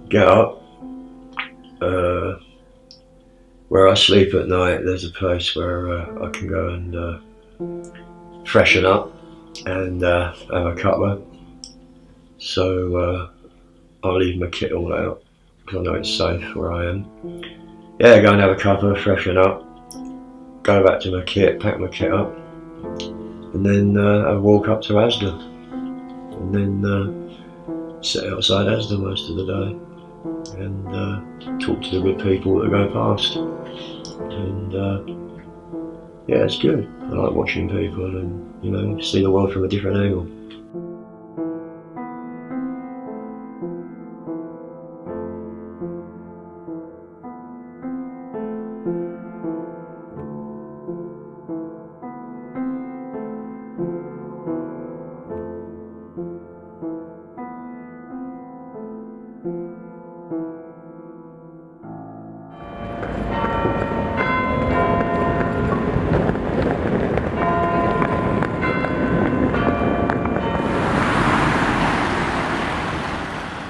get up, where I sleep at night, there's a place where I can go and freshen up and have a cuppa. So I leave my kit all out because I know it's safe where I am. Yeah, go and have a cuppa, freshen up, go back to my kit, pack my kit up, and then I walk up to Asda, and then sit outside Asda most of the day and talk to the good people that go past. And yeah, it's good. I like watching people and, you know, see the world from a different angle.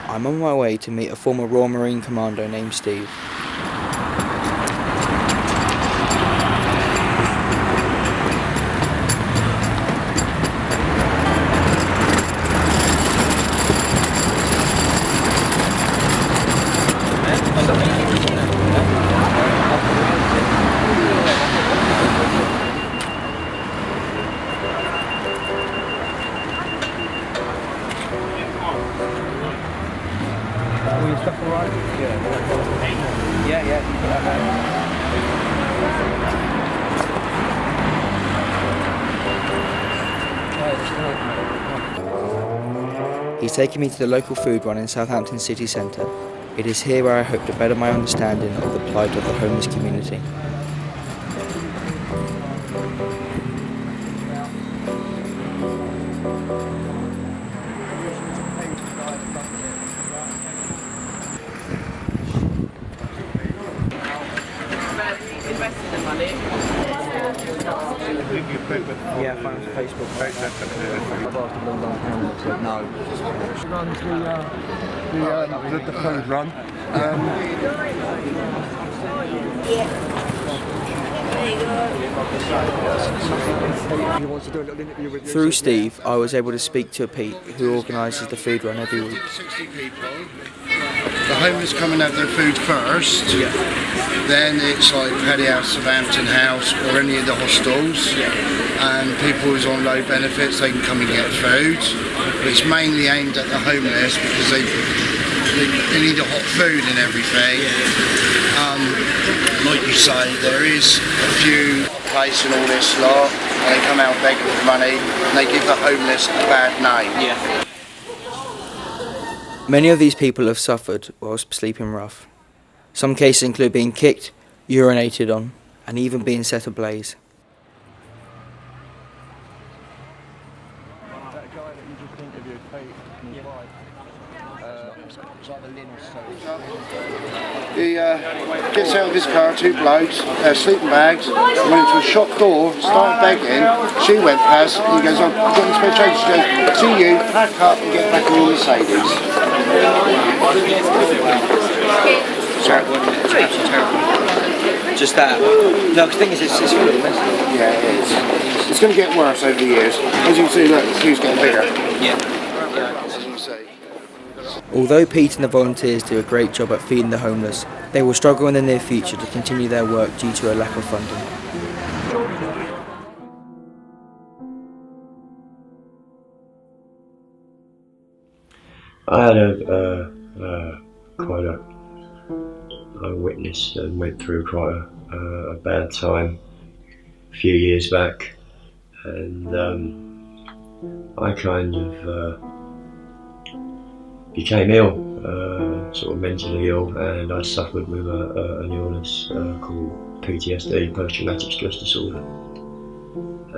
I'm on my way to meet a former Royal Marine Commando named Steve. He's taken me to the local food run in Southampton city centre. It is here where I hope to better my understanding of the plight of the homeless community. Yeah, I found Facebook. I've asked him and said no. Runs the food run. Through Steve, I was able to speak to Pete, who organises the food run every week. 60 people. The homeless come and have their food first. Yeah. Then it's like Paddy House, Southampton House, or any of the hostels. Yeah. And people who's on low benefits, they can come and get food. But it's mainly aimed at the homeless because they need a hot food and everything. Like you say, there is a few places and all this lot, and they come out begging for money, and they give the homeless a bad name. Yeah. Many of these people have suffered whilst sleeping rough. Some cases include being kicked, urinated on, and even being set ablaze. He gets out of his car, two blokes, sleeping bags, went into a shop door, started begging. She went past, and he goes, I've got any spare change. She goes, see you, pack up and get back in your Mercedes. Just that. No, the thing is, it's really messy. Yeah, it is. It's going to get worse over the years. As you can see, look, the queue's getting bigger. Yeah. As you can see. Although Pete and the volunteers do a great job at feeding the homeless, they will struggle in the near future to continue their work due to a lack of funding. I had I witnessed and went through quite a bad time a few years back, and I kind of became ill, sort of mentally ill, and I suffered with an illness called PTSD, post-traumatic stress disorder.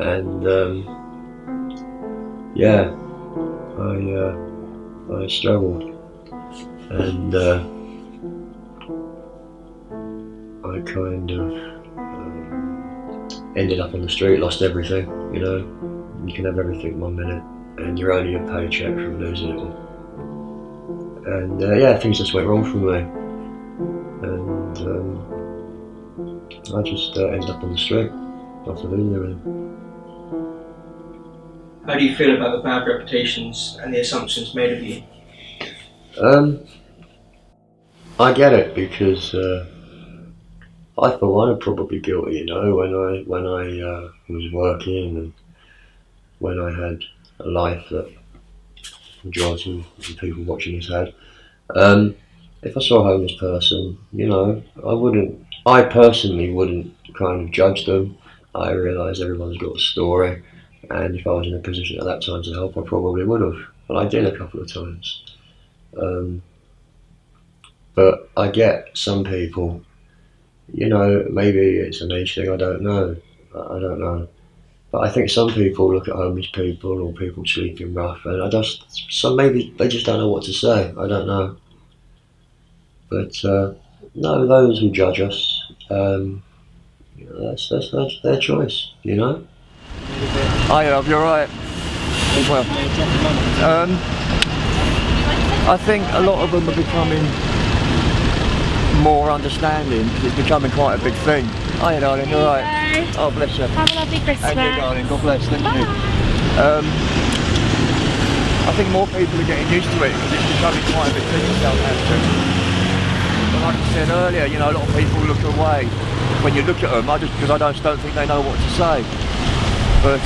And yeah, I struggled, and I kind of ended up on the street, lost everything. You know, you can have everything 1 minute, and you're only a paycheck from losing it all. and yeah, things just went wrong for me, and I just ended up on the street after losing everything. How do you feel about the bad reputations and the assumptions made of you? I get it, because I for one am probably guilty, you know, when I was working and when I had a life that the majority of the people watching this had. If I saw a homeless person, you know, I personally wouldn't kind of judge them. I realise everyone's got a story, and if I was in a position at that time to help, I probably would have. But I did a couple of times. But I get some people, you know, maybe it's an age thing, I don't know. But I think some people look at homeless people or people sleeping rough, and maybe they just don't know what to say. I don't know. But no, those who judge us, you know, that's their choice, you know. Hi, love, you're right. Well, I think a lot of them are becoming more understanding, because it's becoming quite a big thing. Hi, darling, you're right. Oh, bless you. Have a lovely Christmas. And you, darling, God bless, thank you. I think more people are getting used to it, because it's becoming quite a big thing in Southampton. But like I said earlier, you know, a lot of people look away when you look at them, because I just don't think they know what to say. But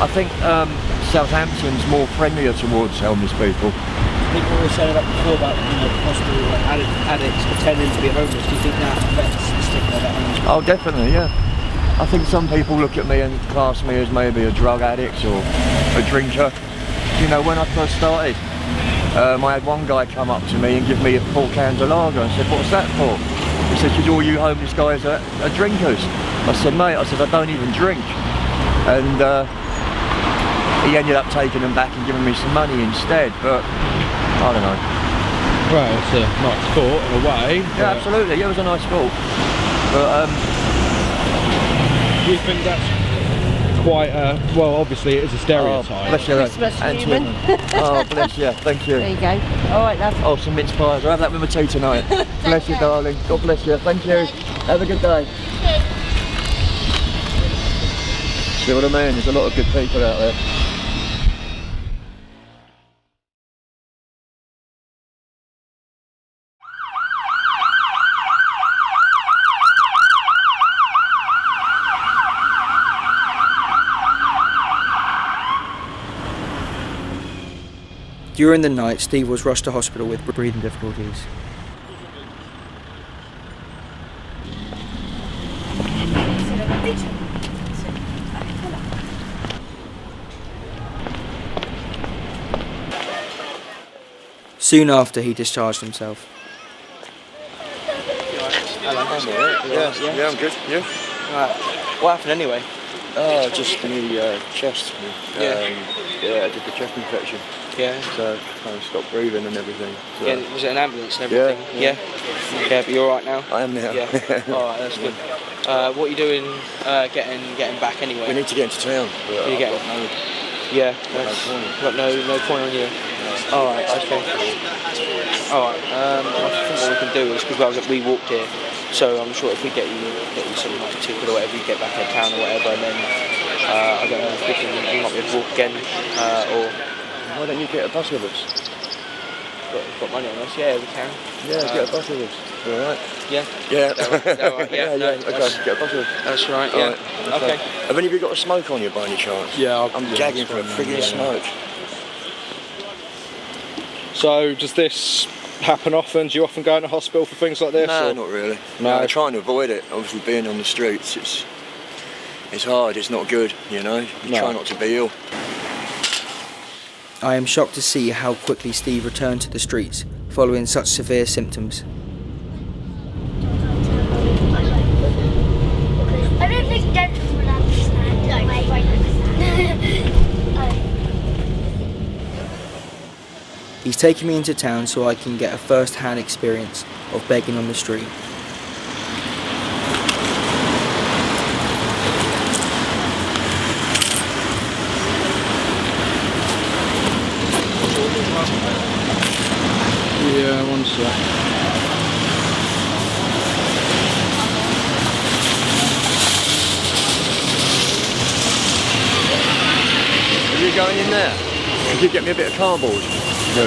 I think Southampton's more friendlier towards homeless people. People were saying that before about, you know, possibly like addicts pretending to be homeless. Do you think that affects the stigma that homeless people? Oh, definitely, yeah. I think some people look at me and class me as maybe a drug addict or a drinker. You know, when I first started, I had one guy come up to me and give me 4 cans of lager. I said, "What's that for?" He said, "Because all you homeless guys are drinkers." I said, "Mate," I said, "I don't even drink." And he ended up taking them back and giving me some money instead, but I don't know. Well, it's a nice thought in a way. Yeah, absolutely, yeah, it was a nice thought. But do you think that's quite well, obviously it is a stereotype. Oh, bless you. Christmas, Newman. Oh, bless you, thank you. There you go. Alright, love. Oh, some mince pies, I'll have that with my tea tonight. Bless you, darling, God bless you, thank you. Have a good day. See what I mean? There's a lot of good people out there. During the night, Steve was rushed to hospital with breathing difficulties. Soon after, he discharged himself. Yeah, I'm good. You? Right. What happened anyway? Oh, just the chest. Yeah. Yeah, I did the chest infection. Yeah. So kind of stopped breathing and everything. So. Yeah. Was it an ambulance and everything? Yeah. Yeah, but you're alright now? I am now. Yeah. Alright, that's good. What are you doing getting back anyway? We need to get into town. But You get I've got no point on you. Alright, okay. Alright, I think what we can do is, because we walked here, so I'm sure if we get you something like a ticket or whatever, you get back in town or whatever, and then I don't know if we might be able to walk again, or... Why don't you get a bus with us? Got money on us, yeah, we can. Yeah, get a bus with us. Alright? Yeah? Yeah. Alright, yeah, okay, get a bus with us. That's right, yeah. Right, Okay. Have any of you got a smoke on you by any chance? Yeah, I'm gagging for a frigging smoke. So does this happen often? Do you often go into hospital for things like this? No, or? not really. No. I try and avoid it. Obviously being on the streets, it's hard, it's not good, you know. You try not to be ill. I am shocked to see how quickly Steve returned to the streets following such severe symptoms. I don't think dentists would understand. He's taking me into town so I can get a first-hand experience of begging on the street. Yeah, one sec. Are you going in there? Could you get me a bit of cardboard? No.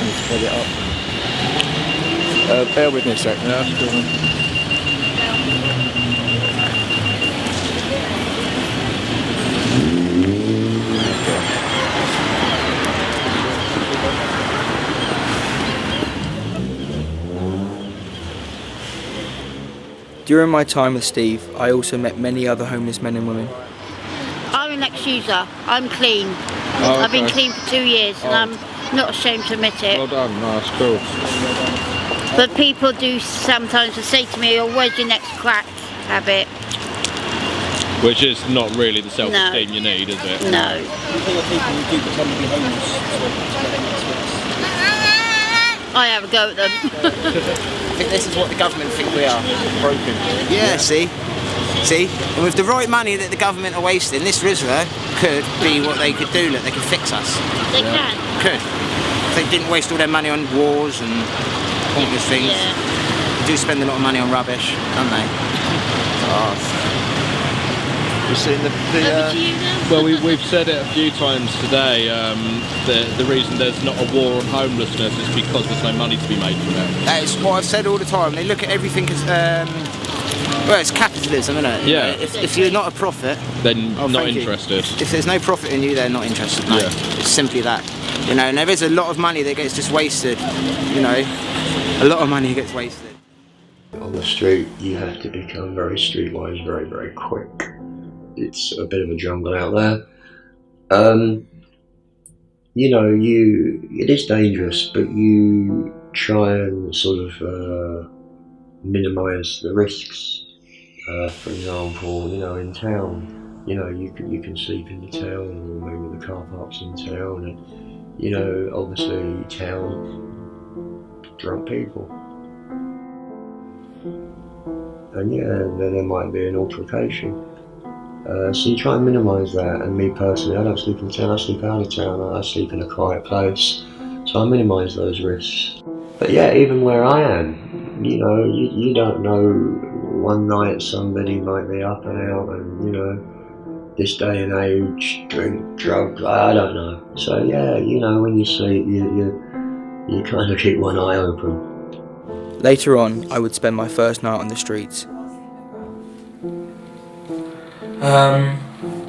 Let's put it up. Bear with me a sec. Yeah, that's cool. During my time with Steve, I also met many other homeless men and women. I'm an ex-user. I'm clean. Oh, I've been okay. clean for 2 years and I'm not ashamed to admit it. Well done, no, that's cool. But people do sometimes say to me, oh, where's your next crack habit? Which is not really the self-esteem you need, is it? No. You think of people who do pretend to be homeless I have a go at them. I think this is what the government think we are, broken. Yeah, see? And with the right money that the government are wasting, this river could be what they could do, look, they could fix us. They can. Could. If they didn't waste all their money on wars and pointless things. Yeah. They do spend a lot of money on rubbish, don't they? You've seen Over to you now. Well, we've said it a few times today. The reason there's not a war on homelessness is because there's no money to be made from it. That is what I've said all the time. They look at everything as, well, it's capitalism, isn't it? Yeah. If you're not a profit, Then not thank you. interested. If there's no profit in you, they're not interested. No, Yeah. it's simply that. You know, and there is a lot of money that gets just wasted. You know, a lot of money gets wasted. On the street, you have to become very streetwise very, very quick. It's a bit of a jungle out there. You know, it is dangerous, but you try and sort of minimise the risks. For example, you know, in town, you know, you can sleep in the town, or maybe the car parks in town, and you know, obviously, town, drunk people. And yeah, then there might be an altercation. So you try and minimise that, and me personally, I don't sleep in town, I sleep out of town, I sleep in a quiet place, so I minimise those risks. But yeah, even where I am, you know, you don't know, one night somebody might be up and out, and you know, this day and age, drink, drugs, I don't know. So yeah, you know, when you sleep, you kind of keep one eye open. Later on, I would spend my first night on the streets.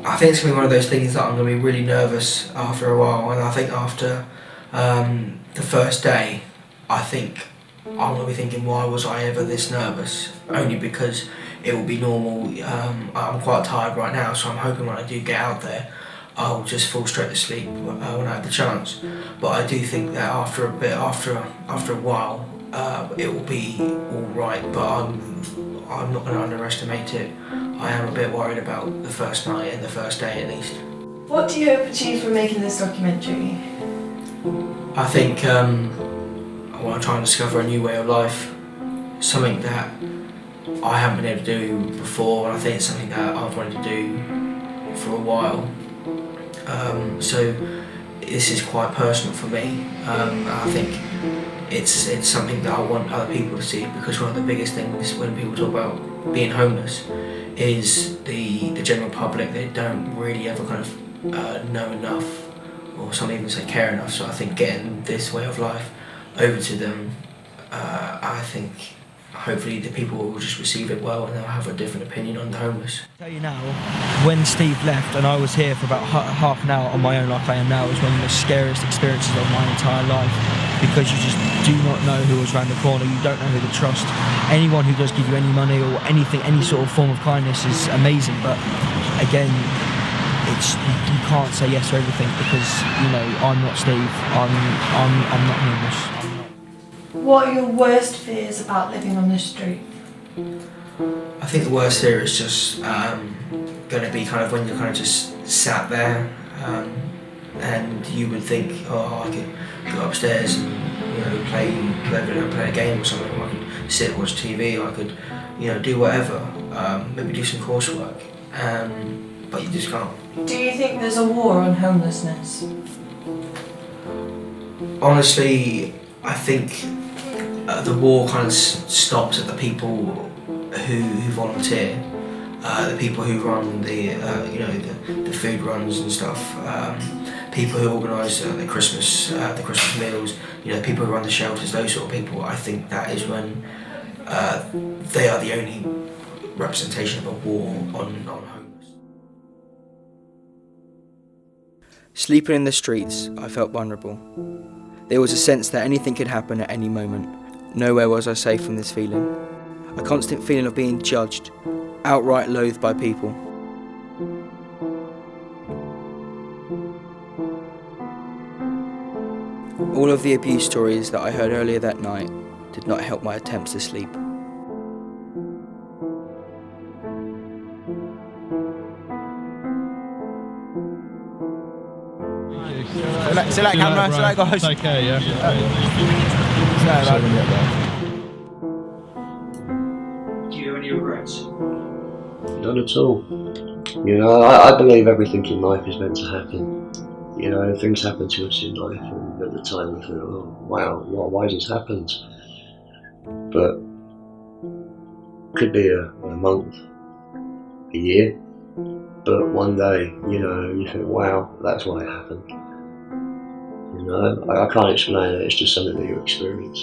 I think it's going to be one of those things that I'm going to be really nervous after a while, and I think after the first day, I think I'm going to be thinking, why was I ever this nervous? Only because it will be normal. I'm quite tired right now, so I'm hoping when I do get out there, I'll just fall straight to sleep when I have the chance. But I do think that after a while, it will be all right. But I'm not going to underestimate it. I am a bit worried about the first night and the first day at least. What do you hope to achieve from making this documentary? I think I want to try and discover a new way of life, something that I haven't been able to do before, and I think it's something that I've wanted to do for a while. So this is quite personal for me. I think it's something that I want other people to see, because one of the biggest things when people talk about being homeless is the general public. They don't really ever kind of know enough, or some even say care enough. So I think getting this way of life over to them, I think hopefully the people will just receive it well, and they'll have a different opinion on the homeless. I'll tell you now, when Steve left and I was here for about half an hour on my own like I am now, it was one of the most scariest experiences of my entire life, because you just do not know who is around the corner, you don't know who to trust. Anyone who does give you any money or anything, any sort of form of kindness is amazing, but again, you can't say yes to everything, because you know, I'm not Steve, I'm not homeless. What are your worst fears about living on the street? I think the worst here is just going to be kind of when you're kind of just sat there, and you would think, oh, I could go upstairs and play a game or something. I could sit, watch TV. I could do whatever. Maybe do some coursework. but you just can't. Do you think there's a war on homelessness? Honestly, I think the war kind of stops at the people who volunteer, the people who run the food runs and stuff, people who organise the Christmas meals, people who run the shelters, those sort of people. I think that is when they are the only representation of a war on homeless. Sleeping in the streets, I felt vulnerable. There was a sense that anything could happen at any moment. Nowhere was I safe from this feeling. A constant feeling of being judged, outright loathed by people. All of the abuse stories that I heard earlier that night did not help my attempts to sleep. See that camera, see that guys. Take care, yeah. Do you have any regrets? None at all. I believe everything in life is meant to happen. Things happen to us in life, and at the time we feel, oh wow, why has this happened? But could be a month, a year, but one day, you think, wow, that's why it happened. I can't explain it, it's just something that you experience.